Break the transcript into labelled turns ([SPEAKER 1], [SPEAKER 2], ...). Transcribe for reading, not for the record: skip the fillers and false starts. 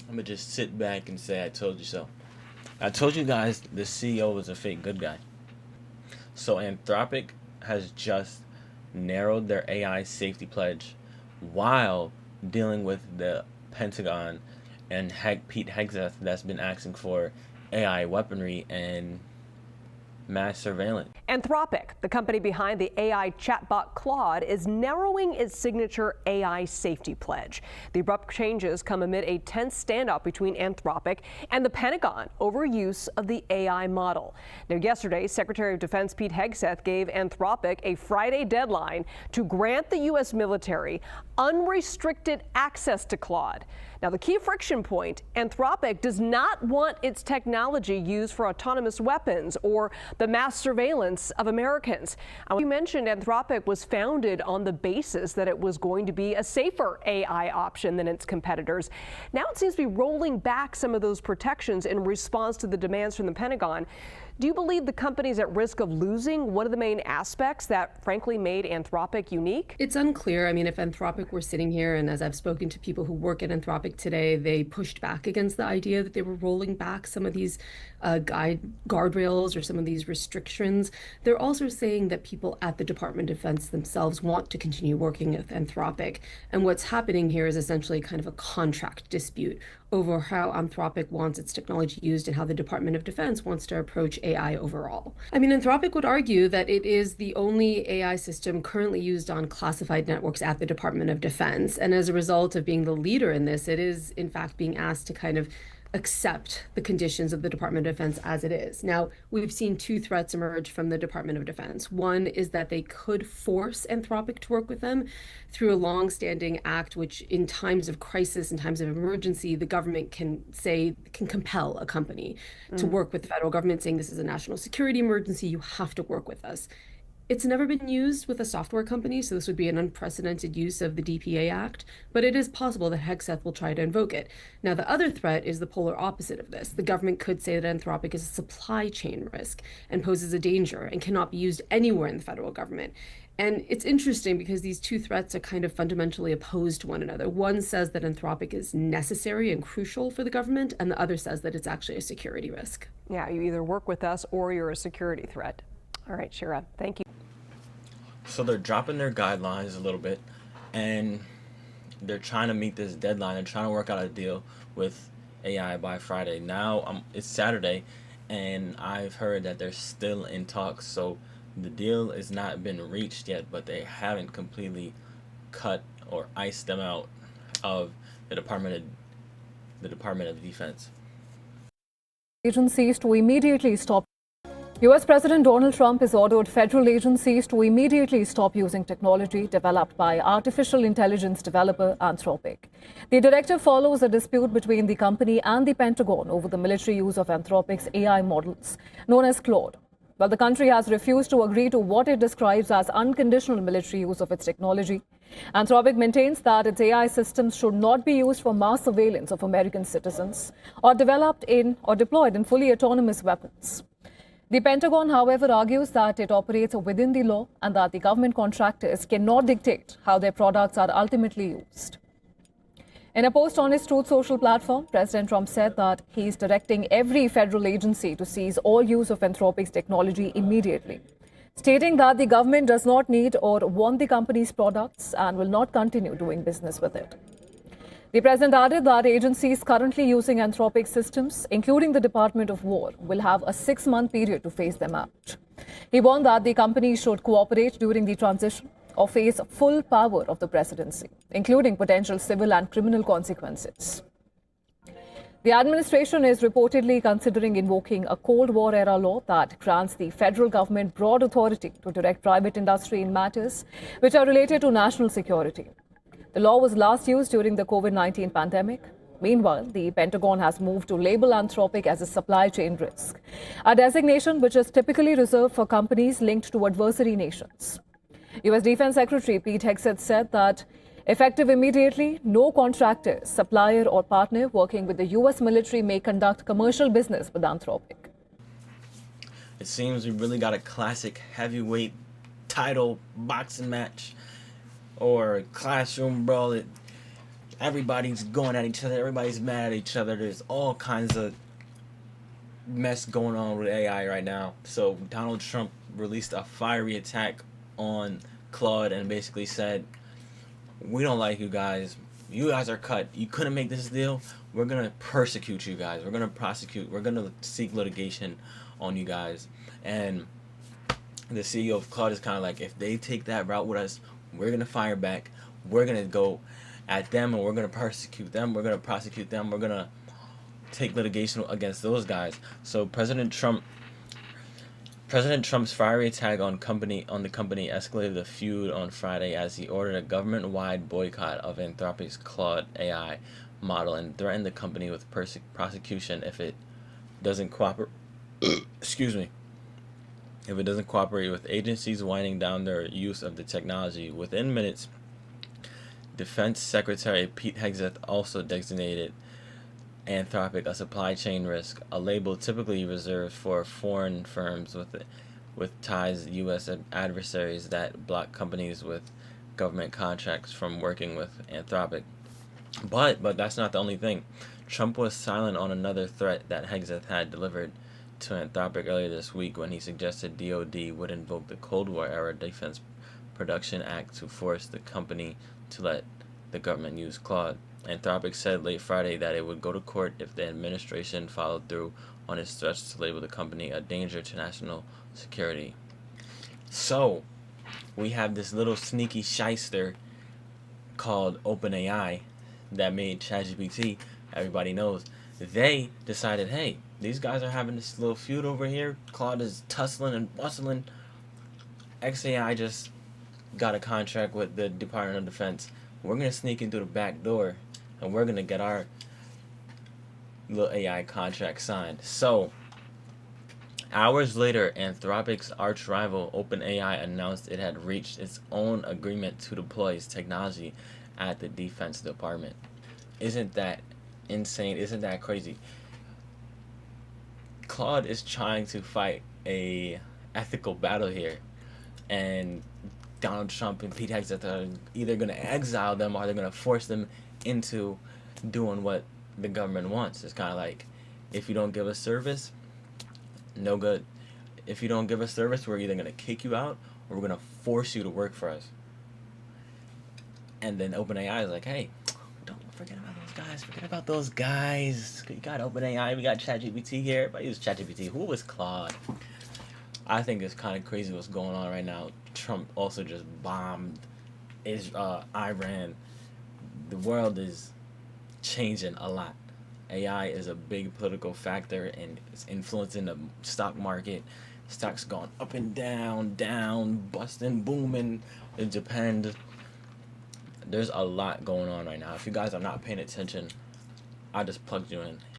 [SPEAKER 1] I'm gonna just sit back and say I told you so. I told you guys the CEO was a fake good guy. So Anthropic has just narrowed their AI safety pledge while dealing with the Pentagon and Pete Hegseth that's been asking for AI weaponry and mass surveillance.
[SPEAKER 2] Anthropic, the company behind the AI chatbot Claude, is narrowing its signature AI safety pledge. The abrupt changes come amid a tense standoff between Anthropic and the Pentagon over use of the AI model. Now, yesterday, Secretary of Defense Pete Hegseth gave Anthropic a Friday deadline to grant the U.S. military unrestricted access to Claude. Now, the key friction point, Anthropic does not want its technology used for autonomous weapons or the mass surveillance of Americans. You mentioned Anthropic was founded on the basis that it was going to be a safer AI option than its competitors. Now it seems to be rolling back some of those protections in response to the demands from the Pentagon. Do you believe the company is at risk of losing one of the main aspects that frankly made Anthropic unique?
[SPEAKER 3] It's unclear. I mean, if Anthropic were sitting here, and as I've spoken to people who work at Anthropic today, they pushed back against the idea that they were rolling back some of these guardrails or some of these restrictions. They're also saying that people at the Department of Defense themselves want to continue working with Anthropic. And what's happening here is essentially kind of a contract dispute over how Anthropic wants its technology used and how the Department of Defense wants to approach AI overall. I mean, Anthropic would argue that it is the only AI system currently used on classified networks at the Department of Defense. And as a result of being the leader in this, it is in fact being asked to kind of accept the conditions of the Department of Defense as it is. Now, we've seen two threats emerge from the Department of Defense. One is that they could force Anthropic to work with them through a long-standing act, which in times of crisis, in times of emergency, the government can compel a company to work with the federal government, saying this is a national security emergency, you have to work with us. It's never been used with a software company, so this would be an unprecedented use of the DPA Act, but it is possible that Hegseth will try to invoke it. Now, the other threat is the polar opposite of this. The government could say that Anthropic is a supply chain risk and poses a danger and cannot be used anywhere in the federal government. And it's interesting because these two threats are kind of fundamentally opposed to one another. One says that Anthropic is necessary and crucial for the government, and the other says that it's actually a security risk.
[SPEAKER 2] Yeah, you either work with us or you're a security threat. All right, Shira, thank you.
[SPEAKER 1] So they're dropping their guidelines a little bit, and they're trying to meet this deadline. They're trying to work out a deal with AI by Friday. Now it's Saturday, and I've heard that they're still in talks. So the deal has not been reached yet, but they haven't completely cut or iced them out of the Department of Defense.
[SPEAKER 4] Agencies to immediately stop. U.S. President Donald Trump has ordered federal agencies to immediately stop using technology developed by artificial intelligence developer Anthropic. The directive follows a dispute between the company and the Pentagon over the military use of Anthropic's AI models, known as Claude. But the country has refused to agree to what it describes as unconditional military use of its technology. Anthropic maintains that its AI systems should not be used for mass surveillance of American citizens or developed in or deployed in fully autonomous weapons. The Pentagon, however, argues that it operates within the law and that the government contractors cannot dictate how their products are ultimately used. In a post on his Truth Social platform, President Trump said that he is directing every federal agency to cease all use of Anthropic's technology immediately, stating that the government does not need or want the company's products and will not continue doing business with it. The president added that agencies currently using Anthropic systems, including the Department of War, will have a 6-month period to phase them out. He warned that the company should cooperate during the transition or face full power of the presidency, including potential civil and criminal consequences. The administration is reportedly considering invoking a Cold War-era law that grants the federal government broad authority to direct private industry in matters which are related to national security. The law was last used during the COVID-19 pandemic. Meanwhile, the Pentagon has moved to label Anthropic as a supply chain risk, a designation which is typically reserved for companies linked to adversary nations. U.S. Defense Secretary Pete Hegseth said that effective immediately, no contractor, supplier or partner working with the U.S. military may conduct commercial business with Anthropic.
[SPEAKER 1] It seems we really got a classic heavyweight title boxing match or classroom brawl. everybody's going at each other. Everybody's mad at each other. There's all kinds of mess going on with AI right now. So Donald Trump released a fiery attack on Claude and basically said, "We don't like you guys. You guys are cut. You couldn't make this deal. We're gonna persecute you guys. We're gonna prosecute. We're gonna seek litigation on you guys." And the CEO of Claude is kind of like, if they take that route with us, we're gonna fire back. We're gonna go at them, and we're gonna persecute them. We're gonna prosecute them. We're gonna take litigation against those guys. So President Trump's fiery attack on the company escalated the feud on Friday as he ordered a government-wide boycott of Anthropic's Claude AI model and threatened the company with prosecution if it doesn't cooperate. Excuse me. If it doesn't cooperate with agencies winding down their use of the technology. Within minutes, Defense Secretary Pete Hegseth also designated Anthropic a supply chain risk, a label typically reserved for foreign firms with ties to U.S. adversaries that block companies with government contracts from working with Anthropic. But that's not the only thing. Trump was silent on another threat that Hegseth had delivered to Anthropic earlier this week when he suggested DoD would invoke the Cold War era Defense Production Act to force the company to let the government use Claude. Anthropic said late Friday that it would go to court if the administration followed through on its threats to label the company a danger to national security. So, we have this little sneaky shyster called OpenAI that made ChatGPT. Everybody knows. They decided, hey, these guys are having this little feud over here. Claude is tussling and bustling. XAI just got a contract with the Department of Defense. We're going to sneak in through the back door, and we're going to get our little AI contract signed. So, hours later, Anthropic's arch rival OpenAI announced it had reached its own agreement to deploy its technology at the Defense Department. Isn't that insane? Isn't that crazy? Claude is trying to fight a ethical battle here, and Donald Trump and Pete Hegseth are either going to exile them or they're going to force them into doing what the government wants. It's kind of like, if you don't give us service, no good. If you don't give us service, we're either going to kick you out or we're going to force you to work for us. And then OpenAI is like, hey, don't forget about those guys. Forget about those guys. You got OpenAI, we got ChatGPT here. Everybody use ChatGPT. Who was Claude? I think it's kind of crazy what's going on right now. Trump also just bombed Iran. The world is changing a lot. AI is a big political factor and it's influencing the stock market. Stocks going up and down, busting, booming. In Japan, there's a lot going on right now. If you guys are not paying attention, I just plugged you in.